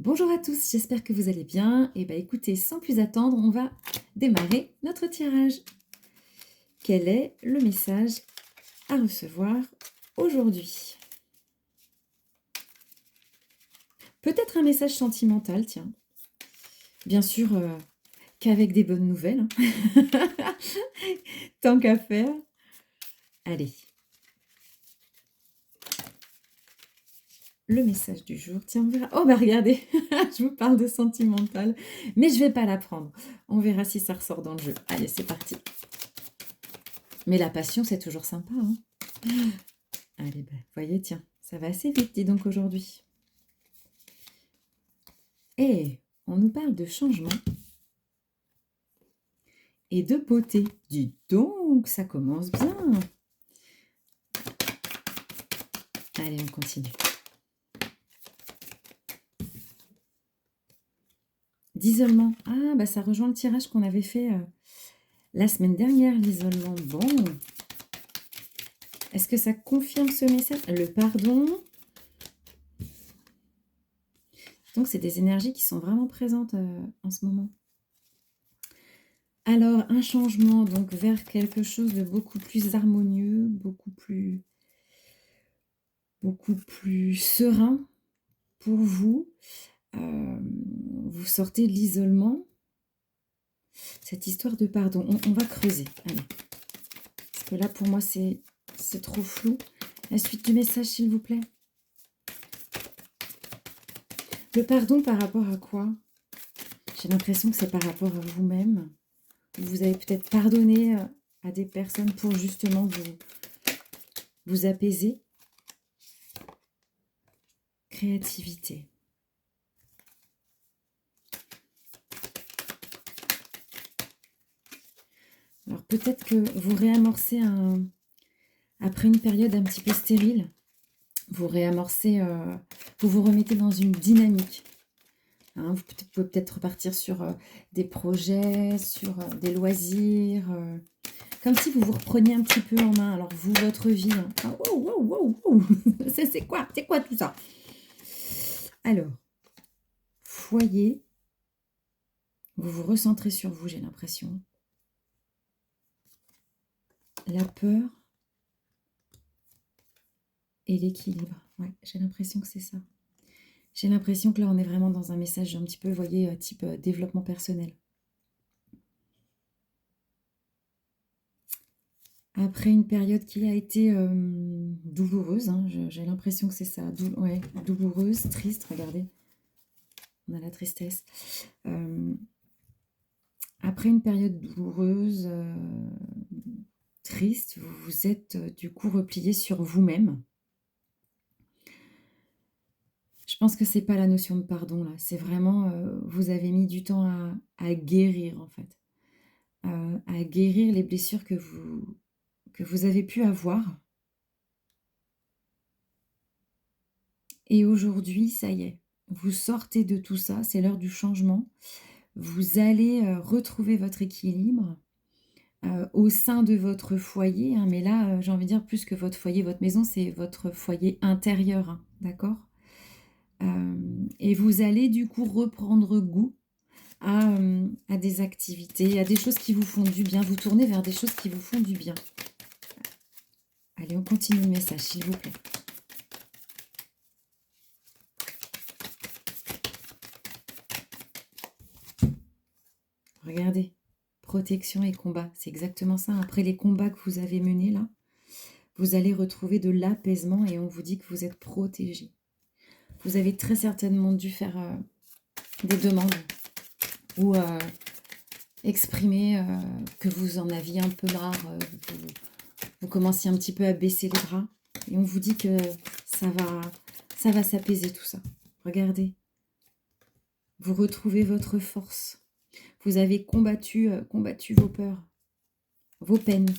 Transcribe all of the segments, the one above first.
Bonjour à tous, j'espère que vous allez bien. Et bien écoutez, sans plus attendre, on va démarrer notre tirage. Quel est le message à recevoir aujourd'hui? Peut-être un message sentimental, tiens. Bien sûr, qu'avec des bonnes nouvelles, hein. Tant qu'à faire. Allez, le message du jour. Tiens, on verra. Oh bah regardez, je vous parle de sentimental, mais je vais pas la prendre. On verra si ça ressort dans le jeu. Allez, c'est parti. Mais la passion, c'est toujours sympa, hein. Allez, ben, voyez, tiens, ça va assez vite, dis donc, aujourd'hui. Et on nous parle de changement et de beauté. Dis donc, ça commence bien. Allez, on continue. D'isolement. Ah, bah ça rejoint le tirage qu'on avait fait la semaine dernière, l'isolement. Bon. Est-ce que ça confirme ce message? Le pardon. Donc, c'est des énergies qui sont vraiment présentes en ce moment. Alors, un changement donc vers quelque chose de beaucoup plus harmonieux, beaucoup plus serein pour vous. Vous sortez de l'isolement. Cette histoire de pardon, on va creuser. Allez. Parce que là, pour moi, c'est trop flou. La suite du message, s'il vous plaît. Le pardon par rapport à quoi? J'ai l'impression que c'est par rapport à vous-même. Vous avez peut-être pardonné à des personnes pour justement vous apaiser. Créativité. Alors peut-être que vous réamorcez après une période un petit peu stérile, vous réamorcez, vous vous remettez dans une dynamique. Hein, vous pouvez peut-être repartir sur des projets, sur des loisirs, comme si vous vous repreniez un petit peu en main. Alors vous, votre vie, hein. Ah, wow, wow, wow, wow. C'est quoi tout ça? Alors, foyer, vous vous recentrez sur vous, j'ai l'impression. La peur et l'équilibre. Ouais, j'ai l'impression que c'est ça. J'ai l'impression que là, on est vraiment dans un message un petit peu, vous voyez, type développement personnel. Après une période qui a été douloureuse, hein, j'ai l'impression que c'est ça. Ouais, douloureuse, triste, regardez. On a la tristesse. Après une période douloureuse, triste, vous vous êtes du coup replié sur vous-même. Je pense que c'est pas la notion de pardon là, c'est vraiment, vous avez mis du temps à guérir en fait. À guérir les blessures que vous avez pu avoir. Et aujourd'hui, ça y est, vous sortez de tout ça, c'est l'heure du changement. Vous allez retrouver votre équilibre au sein de votre foyer, hein, mais là, j'ai envie de dire plus que votre foyer, votre maison, c'est votre foyer intérieur, hein, d'accord? Et vous allez du coup reprendre goût à des activités, à des choses qui vous font du bien. Vous tournez vers des choses qui vous font du bien. Allez, on continue le message, s'il vous plaît. Regardez, protection et combat, c'est exactement ça. Après les combats que vous avez menés là, vous allez retrouver de l'apaisement et on vous dit que vous êtes protégé. Vous avez très certainement dû faire des demandes ou exprimer que vous en aviez un peu marre, vous commenciez un petit peu à baisser les bras et on vous dit que ça va s'apaiser tout ça. Regardez, vous retrouvez votre force. Vous avez combattu vos peurs, vos peines.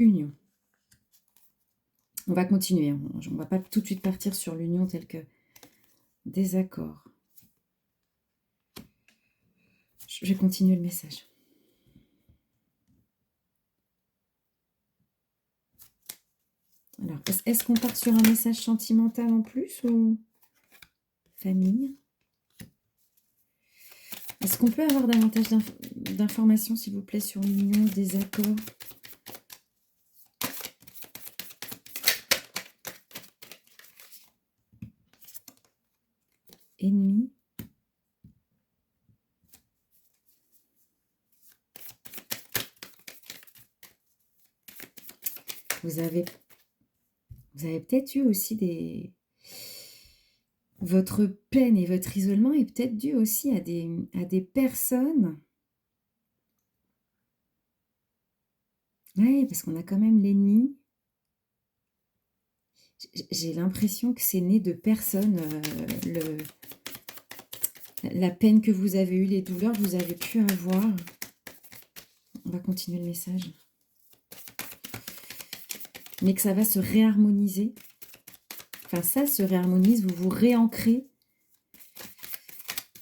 Union. On va continuer, on ne va pas tout de suite partir sur l'union telle que désaccord. Je vais continuer le message. Alors, est-ce qu'on part sur un message sentimental en plus ou famille? Est-ce qu'on peut avoir davantage d'informations, s'il vous plaît, sur l'union, des accords? Ennemi. Vous avez peut-être eu aussi des... Votre peine et votre isolement est peut-être dû aussi à des personnes. Oui, parce qu'on a quand même l'ennemi. J'ai l'impression que c'est né de personnes. La peine que vous avez eue, les douleurs que vous avez pu avoir. On va continuer le message. Mais que ça va se réharmoniser. Enfin, ça se réharmonise, vous vous réancrez.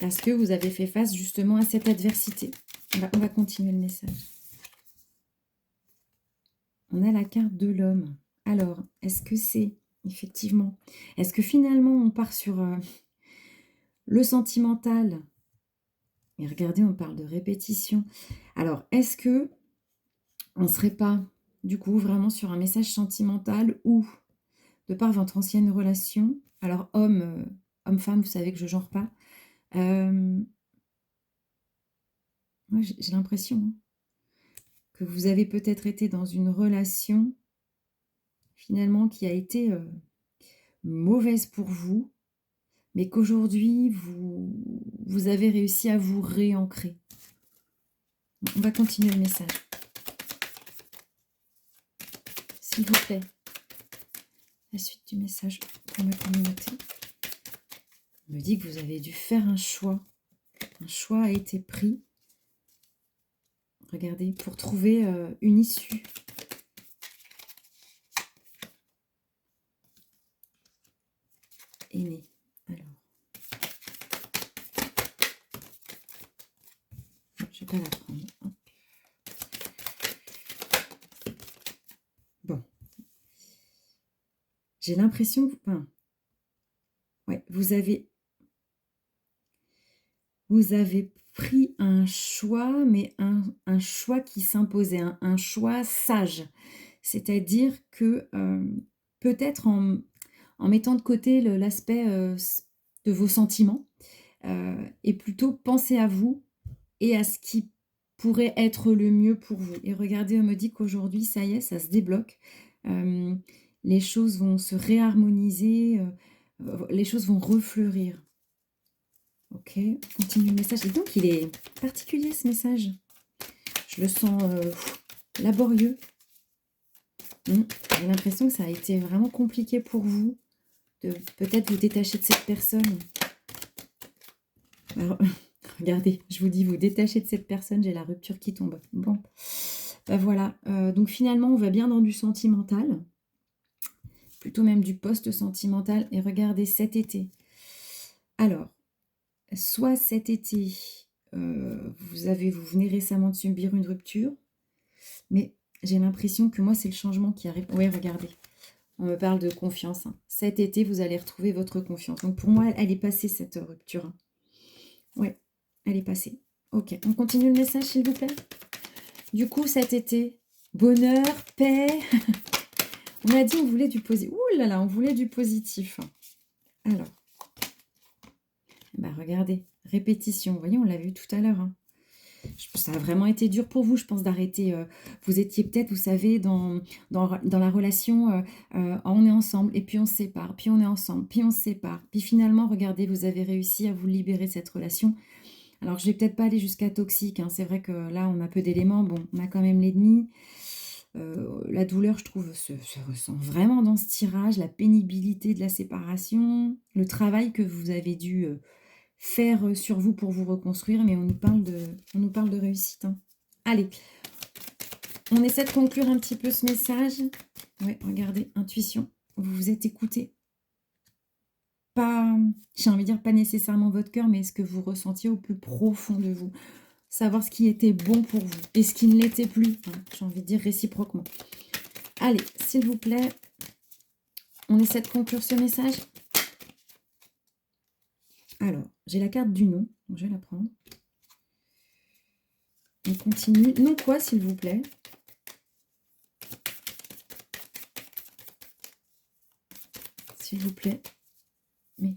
Parce que vous avez fait face justement à cette adversité. On va continuer le message. On a la carte de l'homme. Alors, est-ce que c'est, effectivement, est-ce que finalement on part sur le sentimental? Et regardez, on parle de répétition. Alors, est-ce que on ne serait pas, du coup, vraiment sur un message sentimental ou, de par votre ancienne relation, alors homme-femme, vous savez que je ne genre pas, moi, j'ai l'impression que vous avez peut-être été dans une relation, finalement, qui a été mauvaise pour vous, mais qu'aujourd'hui, vous avez réussi à vous réancrer. On va continuer le message. S'il vous plaît. La suite du message pour ma communauté. On me dit que vous avez dû faire un choix. Un choix a été pris. Regardez, pour trouver une issue. Aîné. Alors. Je ne vais pas la prendre. Bon. J'ai l'impression que... Enfin, ouais, vous avez pris un choix, mais un choix qui s'imposait, un choix sage. C'est-à-dire que peut-être en mettant de côté l'aspect de vos sentiments, et plutôt penser à vous et à ce qui pourrait être le mieux pour vous. Et regardez, on me dit qu'aujourd'hui, ça y est, ça se débloque. Les choses vont se réharmoniser, les choses vont refleurir. Ok, continue le message. Et donc, il est particulier ce message. Je le sens laborieux. J'ai l'impression que ça a été vraiment compliqué pour vous de peut-être vous détacher de cette personne. Alors, regardez, je vous dis, vous détacher de cette personne, j'ai la rupture qui tombe. Bon, ben voilà. Donc finalement, on va bien dans du sentimental. Plutôt même du post-sentimental. Et regardez, cet été. Alors, soit cet été, vous venez récemment de subir une rupture, mais j'ai l'impression que moi, c'est le changement qui arrive. Oui, regardez, on me parle de confiance. Cet été, vous allez retrouver votre confiance. Donc pour moi, elle est passée, cette rupture. Oui, elle est passée. Ok, on continue le message, s'il vous plaît. Du coup, cet été, bonheur, paix. On a dit on voulait du positif. Ouh là là, on voulait du positif. Alors, bah regardez, répétition. Vous voyez, on l'a vu tout à l'heure. Ça a vraiment été dur pour vous, je pense, d'arrêter. Vous étiez peut-être, vous savez, dans la relation, on est ensemble, et puis on se sépare, puis on est ensemble, puis on se sépare. Puis finalement, regardez, vous avez réussi à vous libérer de cette relation. Alors, je ne vais peut-être pas aller jusqu'à toxique. C'est vrai que là, on a peu d'éléments. Bon, on a quand même l'ennemi. La douleur, je trouve, se ressent vraiment dans ce tirage. La pénibilité de la séparation. Le travail que vous avez dû... faire sur vous pour vous reconstruire, mais on nous parle de réussite. Allez, on essaie de conclure un petit peu ce message. Ouais, regardez, intuition, vous vous êtes écouté. Pas, j'ai envie de dire, pas nécessairement votre cœur, mais ce que vous ressentiez au plus profond de vous. Savoir ce qui était bon pour vous et ce qui ne l'était plus. J'ai envie de dire réciproquement. Allez, s'il vous plaît, On essaie de conclure ce message. Alors, j'ai la carte du non, donc je vais la prendre. On continue. Non quoi, s'il vous plaît? S'il vous plaît. Mais...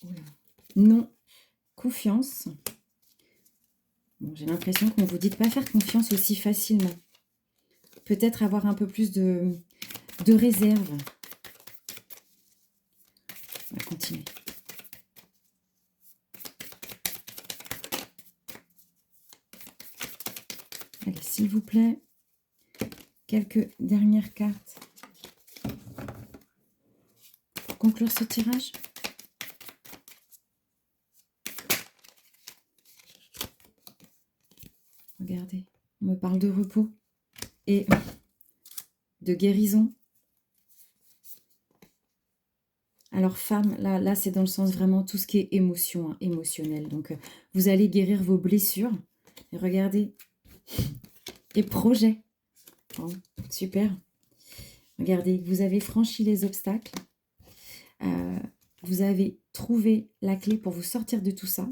Oula. Non. Confiance. Bon, j'ai l'impression qu'on vous dit de ne pas faire confiance aussi facilement. Peut-être avoir un peu plus de réserve. On va continuer. Allez, s'il vous plaît, quelques dernières cartes pour conclure ce tirage. Regardez, on me parle de repos et de guérison. Alors femme, là c'est dans le sens vraiment tout ce qui est émotion, hein, émotionnel. Donc vous allez guérir vos blessures. Et regardez. Et projet. Oh, super. Regardez, vous avez franchi les obstacles. Vous avez trouvé la clé pour vous sortir de tout ça.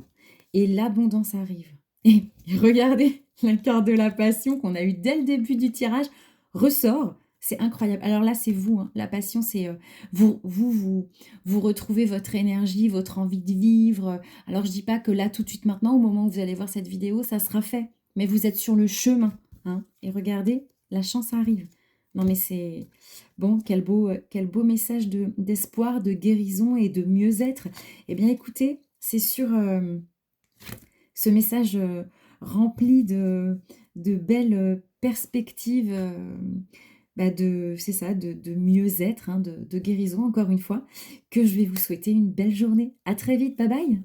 Et l'abondance arrive. Et regardez, la carte de la passion qu'on a eue dès le début du tirage ressort. C'est incroyable. Alors là, c'est vous. Hein. La passion, c'est vous retrouvez votre énergie, votre envie de vivre. Alors, je dis pas que là, tout de suite maintenant, au moment où vous allez voir cette vidéo, ça sera fait. Mais vous êtes sur le chemin. Hein. Et regardez, la chance arrive. Non, mais c'est... Bon, quel beau message d'espoir, de guérison et de mieux-être. Eh bien, écoutez, c'est sur ce message rempli de belles perspectives, c'est ça, de mieux-être, hein, de guérison, encore une fois, que je vais vous souhaiter une belle journée. À très vite, bye bye.